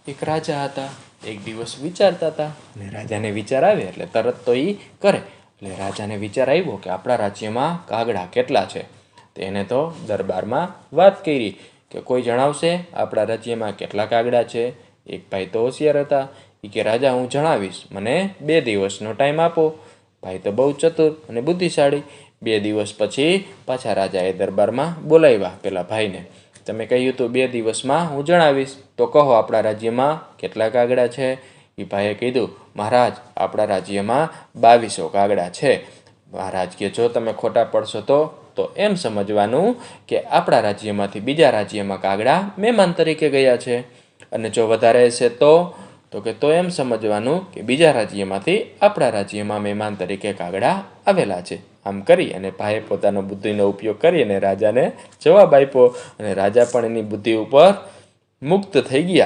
એક રાજા હતા. એક દિવસ વિચારતા હતા અને રાજાને વિચાર આવે એટલે તરત તો એ કરે. એટલે રાજાને વિચાર આવ્યો કે આપણા રાજ્યમાં કાગડા કેટલા છે. તેને તો દરબારમાં વાત કરી કે કોઈ જણાવશે આપણા રાજ્યમાં કેટલા કાગડા છે. એક ભાઈ તો હોશિયાર હતા. એ કે રાજા હું જણાવીશ, મને 2 દિવસનો ટાઈમ આપો. ભાઈ તો બહુ ચતુર અને બુદ્ધિશાળી. 2 દિવસ પછી પાછા રાજાએ દરબારમાં બોલાવ્યા પેલા ભાઈને. તમે કહ્યું હતું 2 દિવસમાં હું જણાવીશ, તો કહો આપણા રાજ્યમાં કેટલા કાગડા છે. એ ભાઈએ કીધું, મહારાજ આપણા રાજ્યમાં 2200 કાગડા છે. મહારાજ કે જો તમે ખોટા પડશો તો એમ સમજવાનું કે આપણા રાજ્યમાંથી બીજા રાજ્યમાં કાગડા મહેમાન તરીકે ગયા છે. અને જો વધારે હશે તો એમ સમજવાનું કે બીજા રાજ્યમાંથી આપણા રાજ્યમાં મહેમાન તરીકે કાગડા આવેલા છે. આમ કરી અને ભાઈએ પોતાનો બુદ્ધિનો ઉપયોગ કરી અને રાજાને જવાબ આપ્યો અને રાજા પણ એની બુદ્ધિ ઉપર મુક્ત થઈ ગયા.